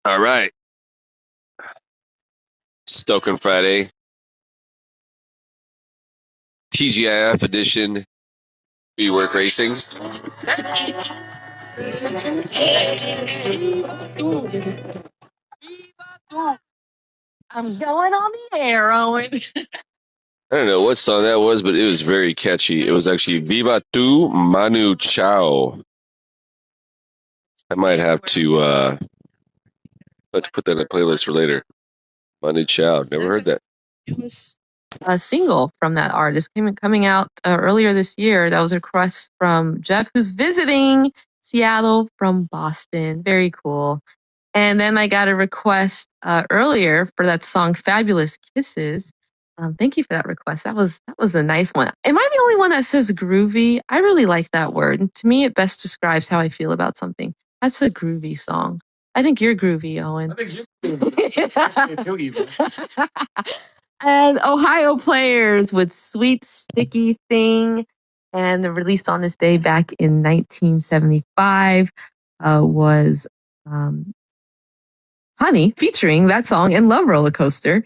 All right. Stoken Friday, TGIF edition, We Work Racing. I'm going on the air, Owen. I don't know what song that was, but it was very catchy. It was actually Viva Tu Manu Chao. I might have to put that in a playlist for later. Manu Chao. Never heard that. It was a single from that artist coming out earlier this year. That was a request from Jeff, who's visiting Seattle from Boston. Very cool. And then I got a request earlier for that song "Fabulous Kisses." Thank you for that request. That was a nice one. Am I the only one that says groovy? I really like that word. And to me, it best describes how I feel about something. That's a groovy song. I think you're groovy, Owen. I think you're groovy. And Ohio Players with "Sweet Sticky Thing," and released on this day back in 1975 was Honey, featuring that song and Love Roller Coaster.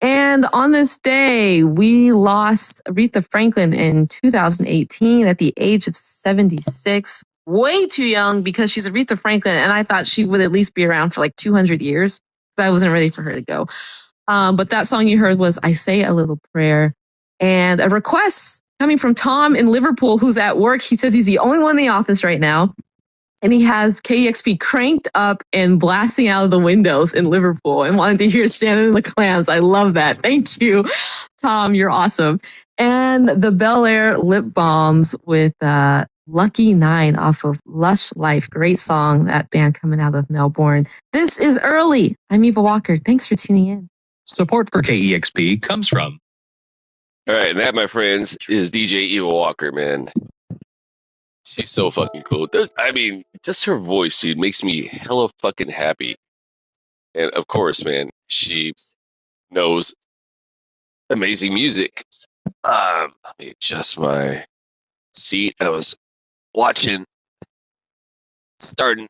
And on this day, we lost Aretha Franklin in 2018 at the age of 76. Way too young because she's Aretha Franklin, and I thought she would at least be around for like 200 years. So I wasn't ready for her to go. But that song you heard was "I Say a Little Prayer." And a request coming from Tom in Liverpool, who's at work. He says he's the only one in the office right now. And he has KEXP cranked up and blasting out of the windows in Liverpool and wanted to hear Shannon and the Clams. I love that. Thank you, Tom. You're awesome. And the Bel Air Lip Balms with Lucky 9 off of Lush Life. Great song, that band coming out of Melbourne. This is Early. I'm Eva Walker. Thanks for tuning in. Support for KEXP comes from. All right, and that, my friends, is DJ Eva Walker, man. She's so fucking cool. I mean, just her voice, dude, makes me hella fucking happy. And of course, man, she knows amazing music. Let me adjust my seat. I was starting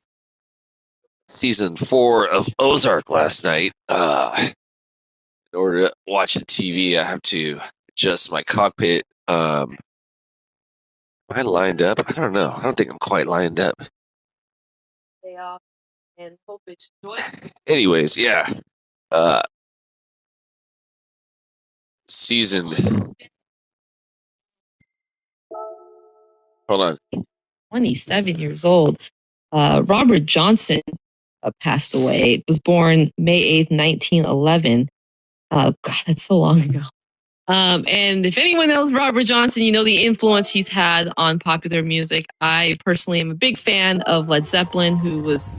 season 4 of Ozark last night. In order to watch the TV, I have to adjust my cockpit. Am I lined up? I don't know. I don't think I'm quite lined up. Day off and hope it's joy. Anyways, yeah. Season. Hold on. 27 years old. Robert Johnson passed away. Was born May 8th, 1911. God, that's so long ago. And if anyone knows Robert Johnson, you know the influence he's had on popular music. I personally am a big fan of Led Zeppelin, who was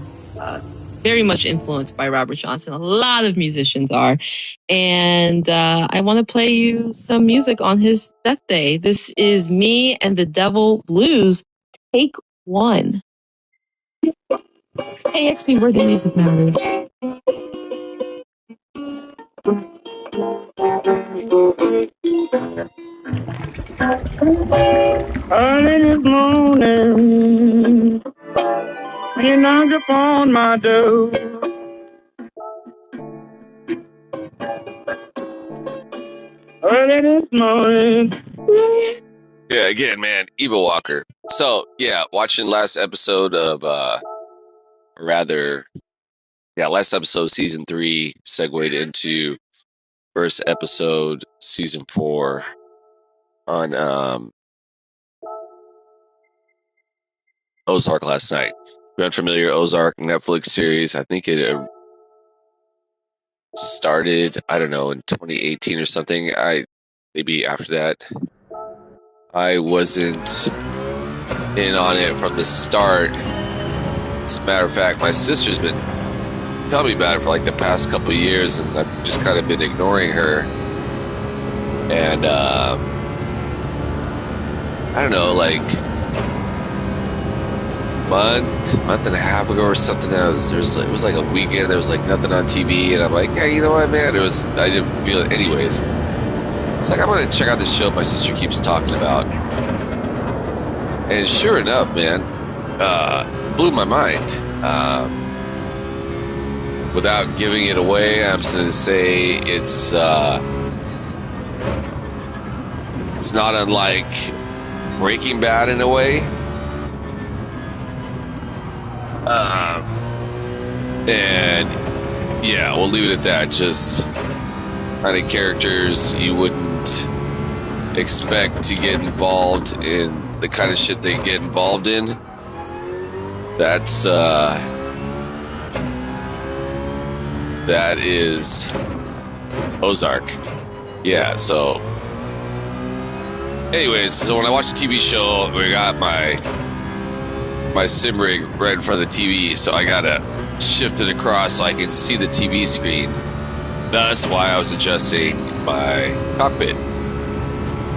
very much influenced by Robert Johnson. A lot of musicians are. And I want to play you some music on his death day. This is Me and the Devil Blues, Take 1. KEXP, where the music matters. Early this morning, when you knock upon my door, early this morning. Yeah, again, man, Eva Walker. So, yeah, watching last episode of, last episode, season 3, segued into first episode, season 4 on Ozark last night. If you're unfamiliar, Ozark, Netflix series. I think it started, I don't know, in 2018 or something. Maybe after that. I wasn't in on it from the start. As a matter of fact, my sister's been telling me about it for like the past couple of years, and I've just kind of been ignoring her. And I don't know, like month and a half ago or something. It was like a weekend. There was like nothing on TV, and I'm like, yeah, you know what, man? I didn't feel it anyways. It's like, I'm gonna check out this show my sister keeps talking about, and sure enough, man, blew my mind. without giving it away, I'm just going to say it's not unlike Breaking Bad in a way. And yeah, we'll leave it at that. Just kind of characters you wouldn't expect to get involved in the kind of shit they get involved in. That is Ozark. Yeah, so anyways, so when I watch a TV show, we got my sim rig right in front of the TV, so I gotta shift it across so I can see the TV screen. That's why I was adjusting my cockpit.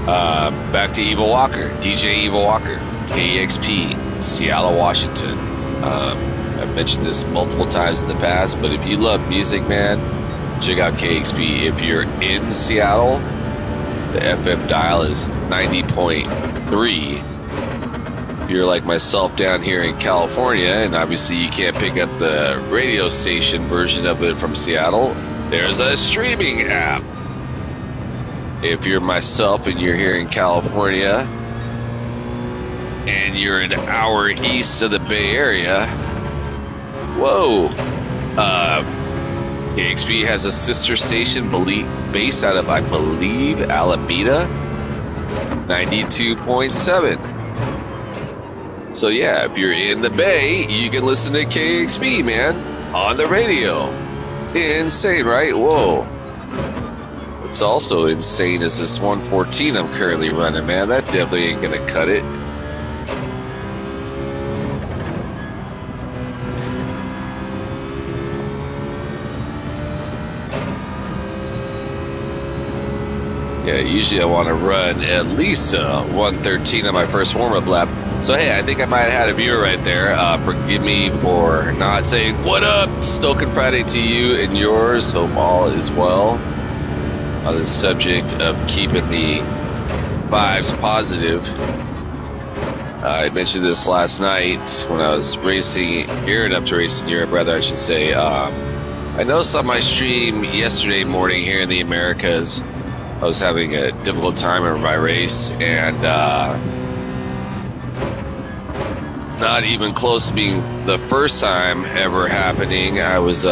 Back to Evil Walker, DJ Evil Walker, KEXP, Seattle, Washington. I've mentioned this multiple times in the past, but if you love music, man, check out KEXP. If you're in Seattle, the FM dial is 90.3. If you're like myself down here in California, and obviously you can't pick up the radio station version of it from Seattle, there's a streaming app. If you're myself and you're here in California, and you're an hour east of the Bay Area, whoa, KEXP has a sister station based out of, I believe, Alameda, 92.7. So yeah, if you're in the Bay, you can listen to KEXP, man, on the radio. Insane, right? Whoa. What's also insane is this 114 I'm currently running, man. That definitely ain't gonna cut it. Yeah, usually I want to run at least 113 on my first warm-up lap. So, hey, I think I might have had a viewer right there. Forgive me for not saying, what up? Stoken Friday to you and yours. Hope all is well. On the subject of keeping the vibes positive. I mentioned this last night when I was gearing up to racing Europe, rather, I should say. I noticed on my stream yesterday morning here in the Americas, I was having a difficult time in my race, and not even close to being the first time ever happening. I was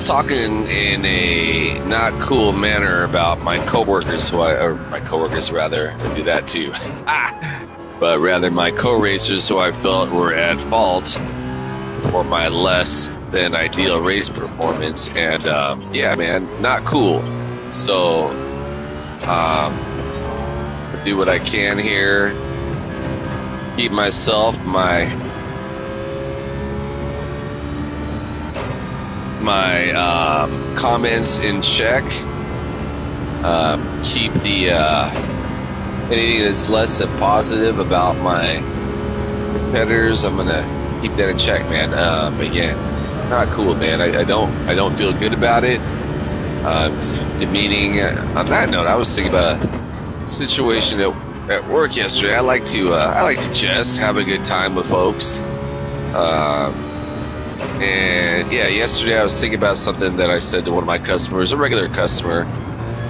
talking in a not cool manner about my coworkers, I do that too. But rather my co-racers who I felt were at fault for my less than ideal race performance, and yeah, man, not cool. So, do what I can here, keep myself, my comments in check, keep the anything that's less than positive about my competitors, I'm gonna keep that in check, man. Again, not cool, man. I don't feel good about it. It's demeaning. On that note, I was thinking about a situation at work yesterday. I like to jest, have a good time with folks. And yeah, yesterday I was thinking about something that I said to one of my customers, a regular customer.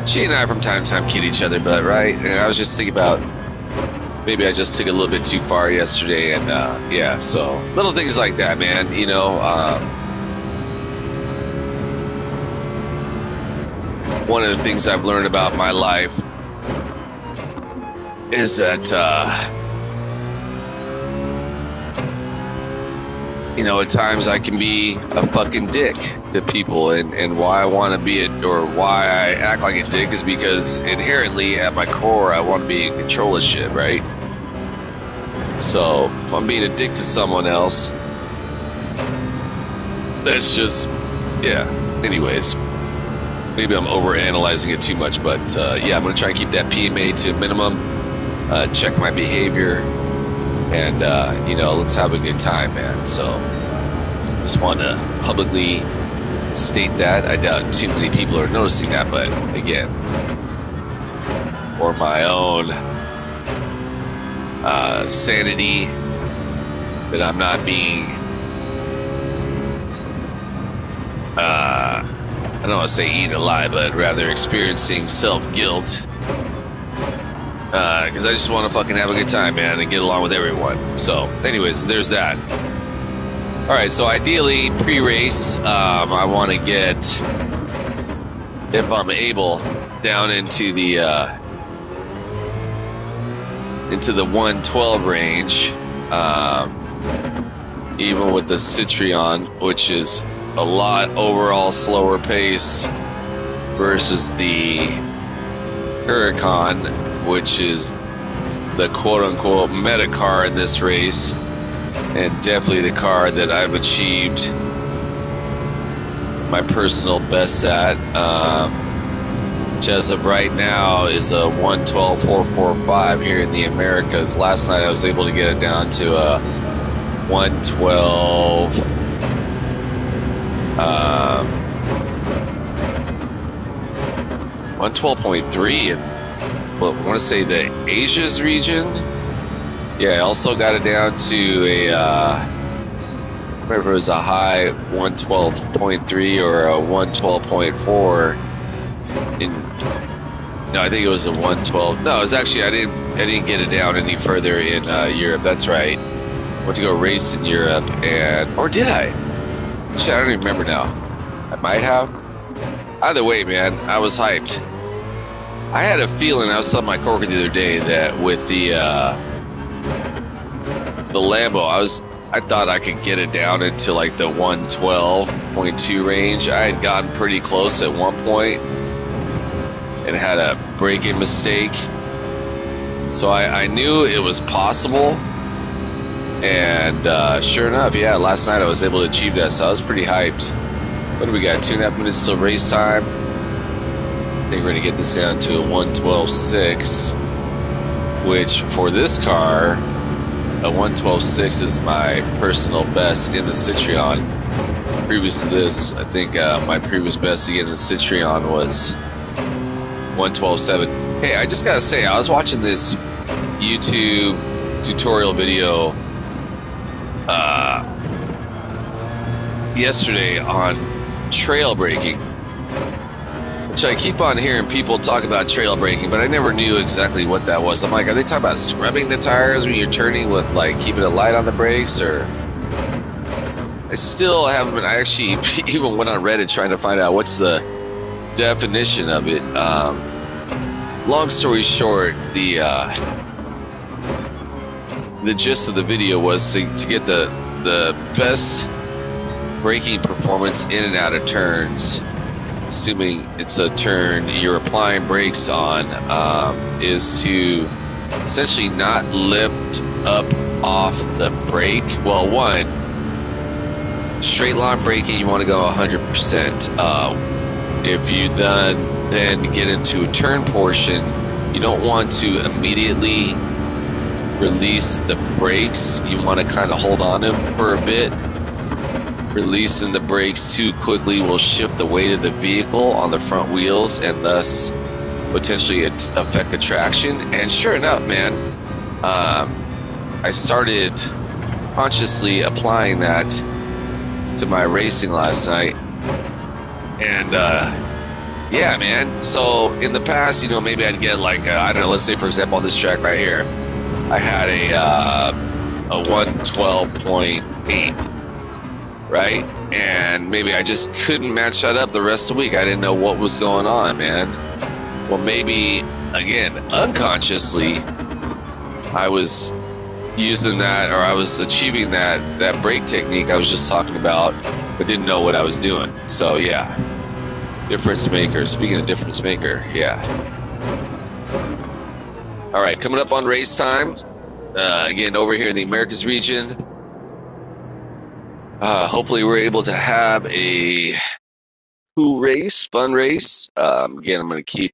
She and I from time to time kid each other, but right. And I was just thinking about maybe I just took it a little bit too far yesterday, and yeah. So little things like that, man. You know. One of the things I've learned about my life is that, you know, at times I can be a fucking dick to people, and why I want to be it, or why I act like a dick, is because inherently at my core I want to be in control of shit, right? So if I'm being a dick to someone else, that's just, yeah. Anyways. Maybe I'm overanalyzing it too much, but yeah, I'm going to try and keep that PMA to a minimum, check my behavior, and, you know, let's have a good time, man. So, just want to publicly state that. I doubt too many people are noticing that, but again, for my own sanity, that I'm not being I don't want to say eating alive, but rather experiencing self-guilt. Because I just want to fucking have a good time, man, and get along with everyone. So, anyways, there's that. All right, so ideally, pre-race, I want to get, if I'm able, down into the 112 range, even with the Citroen, which is a lot overall slower pace versus the Huracan, which is the quote-unquote meta car in this race, and definitely the car that I've achieved my personal best at, which as of right now is a 112.445 here in the Americas. Last night I was able to get it down to a 112. 112.3 and well, I want to say the Asia's region. Yeah, I also got it down to a whatever it was, a high 112.3 or a 112.4 in, no, I think it was a 112. No, it was actually, I didn't get it down any further in Europe. That's right. Went to go race in Europe, and or did I? Shit, I don't even remember now. I might have. Either way, man, I was hyped. I had a feeling, I was telling my coworker the other day, that with the Lambo, I thought I could get it down into like the 112.2 range. I had gotten pretty close at one point and had a braking mistake. So I knew it was possible. And sure enough, yeah, last night I was able to achieve that, so I was pretty hyped. What do we got? 2.5 minutes till race time. I think we're going to get this down to a 112.6, which for this car, a 112.6 is my personal best in the Citroen. Previous to this, I think my previous best to get in the Citroen was 112.7. Hey, I just got to say, I was watching this YouTube tutorial video yesterday on trail braking, which I keep on hearing people talk about trail braking, but I never knew exactly what that was. I'm like, are they talking about scrubbing the tires when you're turning with like keeping a light on the brakes? Or I still haven't been. I actually even went on Reddit trying to find out what's the definition of it. Long story short, the gist of the video was to get the best braking performance in and out of turns, assuming it's a turn you're applying brakes on, is to essentially not lift up off the brake. Well, one, straight line braking, you want to go 100%. If you then get into a turn portion, you don't want to immediately release the brakes. You want to kind of hold on to them for a bit. Releasing the brakes too quickly will shift the weight of the vehicle on the front wheels and thus potentially affect the traction. And sure enough, man, I started consciously applying that to my racing last night. And yeah, man, so in the past, you know, maybe I'd get like I don't know, let's say for example on this track right here, I had a 112.8, right? And maybe I just couldn't match that up the rest of the week. I didn't know what was going on, man. Well, maybe, again, unconsciously, I was using that, or I was achieving that brake technique I was just talking about, but didn't know what I was doing. So, yeah. Difference maker. Speaking of difference maker, yeah. All right, coming up on race time. Again, over here in the Americas region. Hopefully we're able to have a cool race, fun race. Again, I'm going to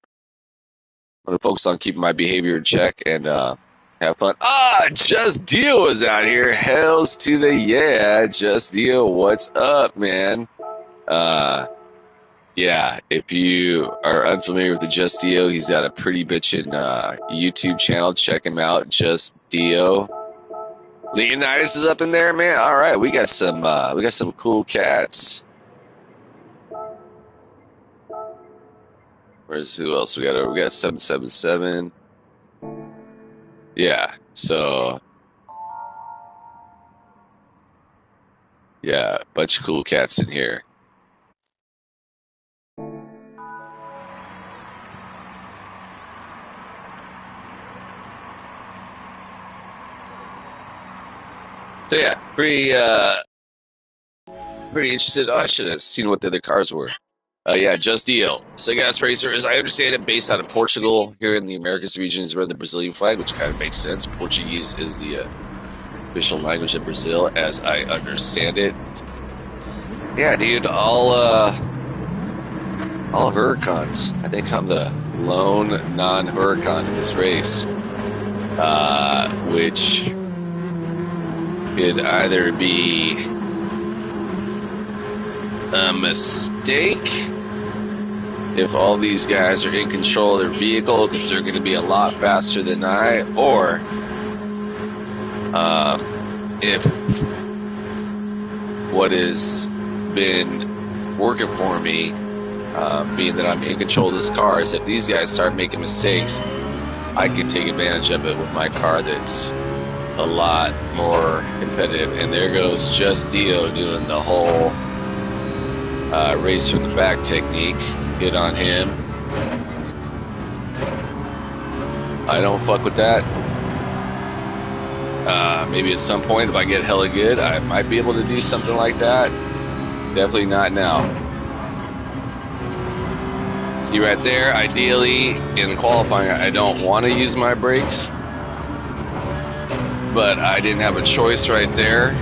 focus on keeping my behavior in check and have fun. Just Deal is out here. Hells to the yeah. Just Deal, what's up, man? Yeah, if you are unfamiliar with the Just Dio, he's got a pretty bitchin' YouTube channel. Check him out, Just Dio. Leonidas is up in there, man. All right, we got some cool cats. Where's who else we got? We got 777. Yeah. So yeah, bunch of cool cats in here. So yeah, pretty interested. Oh, I should have seen what the other cars were. Yeah, Just Deal. So gas racer, as I understand it, based out of Portugal. Here in the Americas region is where the Brazilian flag, which kind of makes sense. Portuguese is the official language of Brazil, as I understand it. Yeah, dude, all Huracans. I think I'm the lone non-Huracan in this race, which could either be a mistake if all these guys are in control of their vehicle because they're going to be a lot faster than I, or if what has been working for me, being that I'm in control of this car, is if these guys start making mistakes, I can take advantage of it with my car that's a lot more competitive. And there goes Just Dio doing the whole race from the back technique. Good on him. I don't fuck with that. Maybe at some point, if I get hella good, I might be able to do something like that. Definitely not now. See right there, ideally in qualifying, I don't want to use my brakes, but I didn't have a choice right there.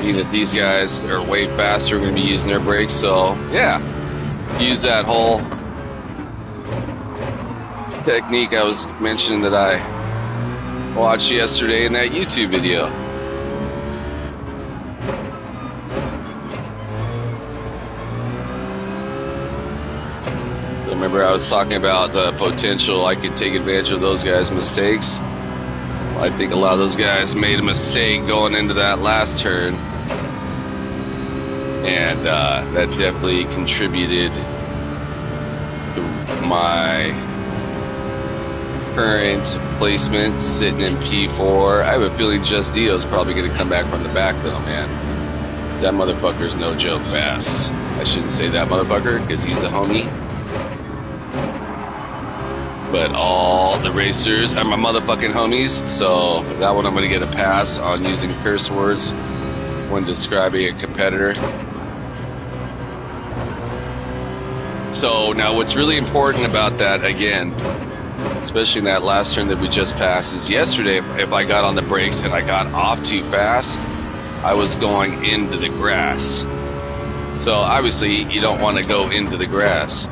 Being that these guys are way faster, going to be using their brakes, so yeah, use that whole technique I was mentioning that I watched yesterday in that YouTube video. Remember I was talking about the potential I could take advantage of those guys' mistakes. Well, I think a lot of those guys made a mistake going into that last turn, and that definitely contributed to my current placement, sitting in P4. I have a feeling Just Dio's probably going to come back from the back though, man. 'Cause that motherfucker's no joke fast. I shouldn't say that motherfucker because he's a homie. But all the racers are my motherfucking homies, so that one I'm going to get a pass on using curse words when describing a competitor. So now what's really important about that, again, especially in that last turn that we just passed, is yesterday if I got on the brakes and I got off too fast, I was going into the grass. So obviously you don't want to go into the grass.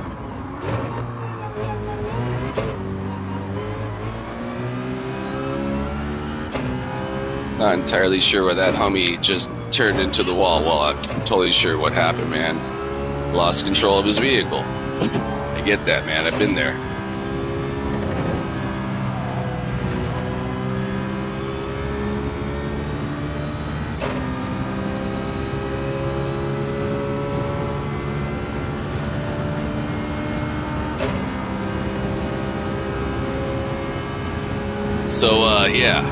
Not entirely sure where that homie just turned into the wall. Well, I'm totally sure what happened, man. Lost control of his vehicle. I get that, man. I've been there. So, yeah.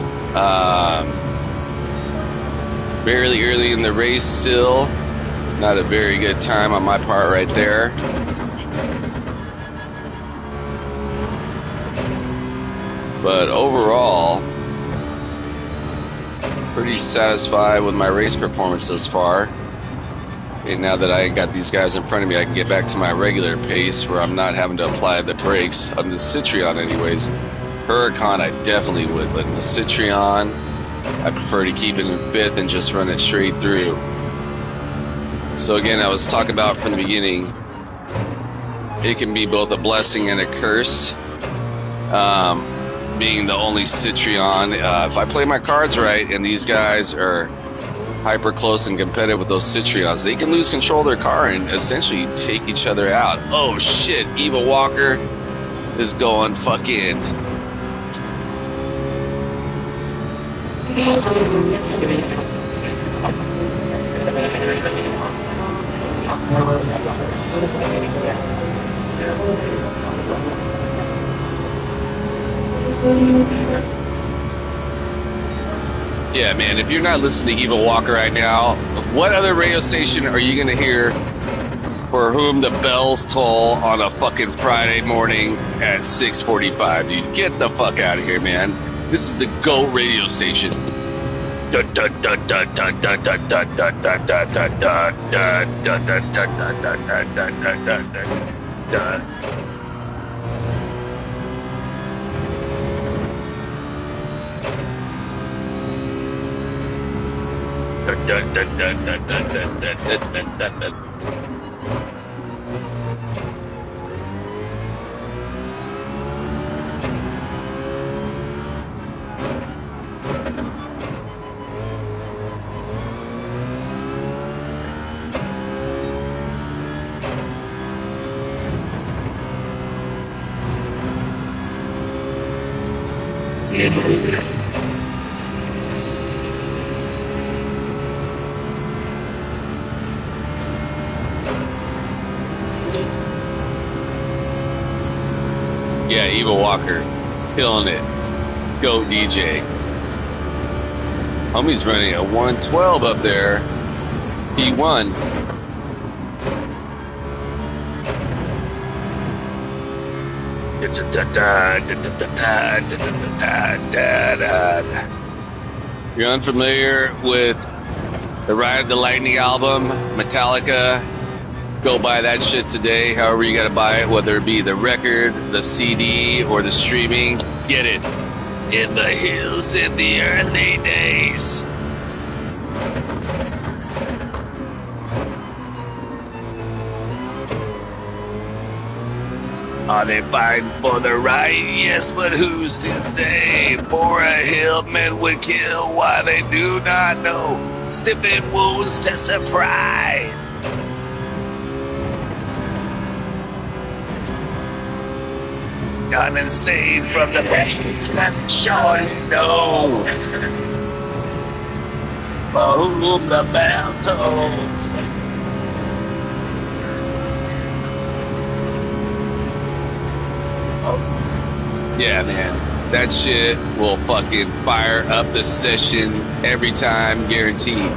Barely early in the race still. Not a very good time on my part right there. But overall, pretty satisfied with my race performance thus far. And now that I got these guys in front of me, I can get back to my regular pace where I'm not having to apply the brakes on the Citroen anyways. Huracan I definitely would, but in the Citroen I prefer to keep it in fifth and just run it straight through. So again, I was talking about from the beginning, it can be both a blessing and a curse, being the only Citroen. If I play my cards right and these guys are hyper close and competitive with those Citroens, they can lose control of their car and essentially take each other out. Oh shit, Eva Walker is going fucking... Yeah, man, if you're not listening to Evil Walker right now, what other radio station are you going to hear for whom the bells toll on a fucking Friday morning at 6:45? Dude, get the fuck out of here, man. This is the GOAT radio station. Yeah, Evil Walker, killing it. Go DJ. Homie's running a 112 up there. P1. If you're unfamiliar with the Ride of the Lightning album, Metallica, go buy that shit today. However you gotta buy it, whether it be the record, the CD, or the streaming, get it. In the hills in the early days. Are they fighting for the right? Yes, but who's to say? For a hill men would kill why they do not know. Sniffing wolves test of pride. Gone insane from the pain that sure know. For whom the bell tolls. Yeah, man, that shit will fucking fire up the session every time, guaranteed.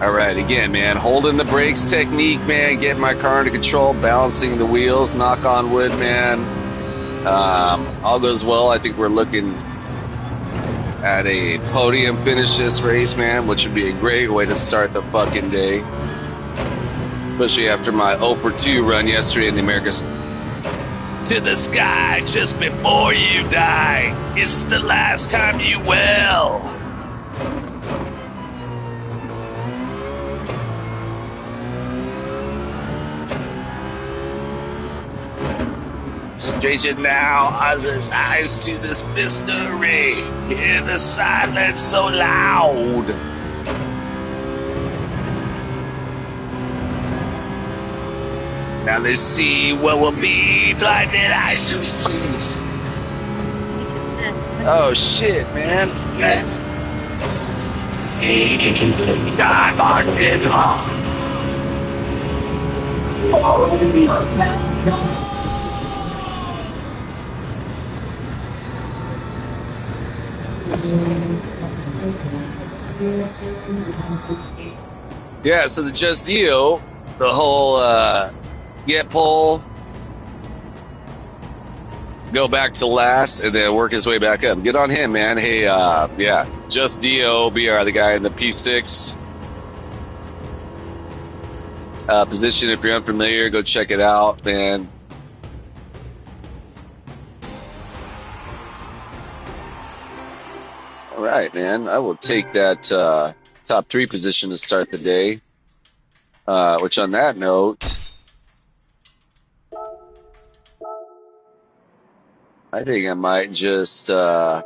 All right, again, man, holding the brakes technique, man, getting my car under control, balancing the wheels, knock on wood, man. All goes well. I think we're looking at a podium finish this race, man, which would be a great way to start the fucking day. Especially after my 0 for 2 run yesterday in the Americas. To the sky just before you die. It's the last time you will. Straighten now Oz's eyes to this mystery. Hear the silence so loud. Now let's see what will be blinded eyes to see. Oh shit, man. Time on it. Yeah, so the Just Dio, the whole get pole, go back to last, and then work his way back up. Get on him, man. Hey, yeah, Just Dio, BR, the guy in the P6 position. If you're unfamiliar, go check it out, man. All right, man. I will take that top 3 position to start the day. Which, on that note, I think I might just let's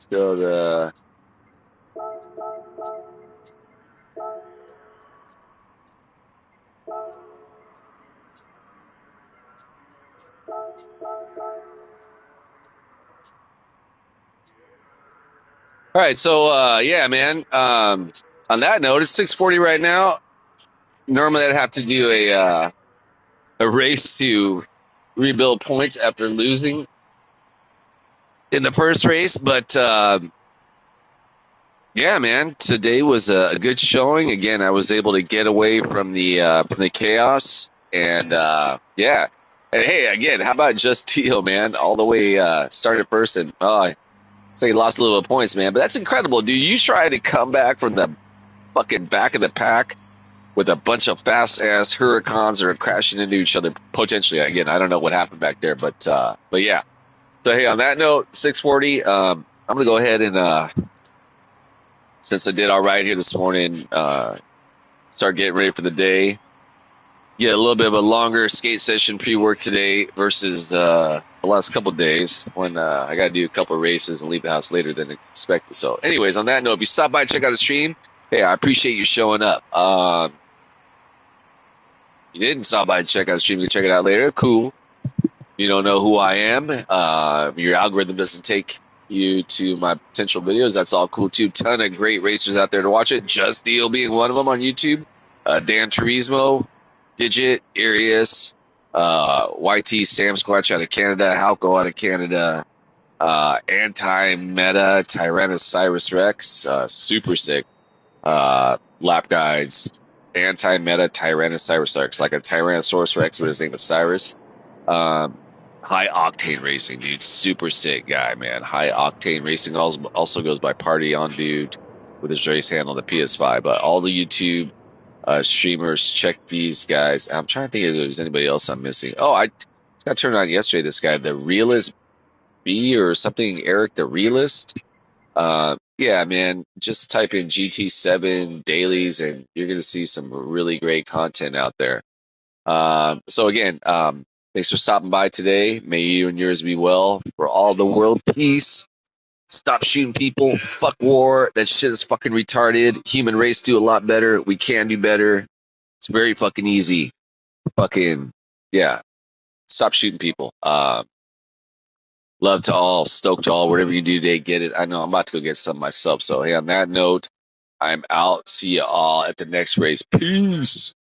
go to All right, so yeah, man. On that note, it's 6:40 right now. Normally, I'd have to do a race to rebuild points after losing in the first race, but yeah, man, today was a good showing. Again, I was able to get away from the chaos, and yeah. And hey, again, how about Just Teal, man? All the way started first, and so he lost a little bit of points, man. But that's incredible, dude. You try to come back from the fucking back of the pack with a bunch of fast ass hurricanes that are crashing into each other potentially. Again, I don't know what happened back there, but yeah. So hey, on that note, 6:40. I'm gonna go ahead and since I did all right here this morning, start getting ready for the day. Get a little bit of a longer skate session pre-work today versus the last couple of days when I got to do a couple of races and leave the house later than expected. So anyways, on that note, if you stop by and check out the stream, hey, I appreciate you showing up. You didn't stop by and check out the stream, you can check it out later. Cool. You don't know who I am. Your algorithm doesn't take you to my potential videos. That's all cool too. Ton of great racers out there to watch it. Just Deal being one of them on YouTube. Dan Turismo, Digit, Arius, YT, Sam Squatch out of Canada, Halco out of Canada, Anti-Meta, Tyrannosaurus Rex, super sick, lap guides, Anti-Meta, Tyrannosaurus Rex, like a Tyrannosaurus Rex, but his name is Cyrus. High Octane Racing, dude, super sick guy, man. High Octane Racing also goes by Party On Dude with his race handle on the PS5, but all the YouTube streamers, check these guys. I'm trying to think if there's anybody else I'm missing. Oh, I got turned on yesterday. This guy, the Realist B or something, Eric the Realist. Yeah, man, just type in GT7 dailies and you're gonna see some really great content out there. So again, thanks for stopping by today. May you and yours be well. For all the world peace. Stop shooting people. Fuck war. That shit is fucking retarded. Human race do a lot better. We can do better. It's very fucking easy. Fucking, yeah. Stop shooting people. Love to all. Stoked to all. Whatever you do today, get it. I know I'm about to go get some myself. So, hey, on that note, I'm out. See you all at the next race. Peace.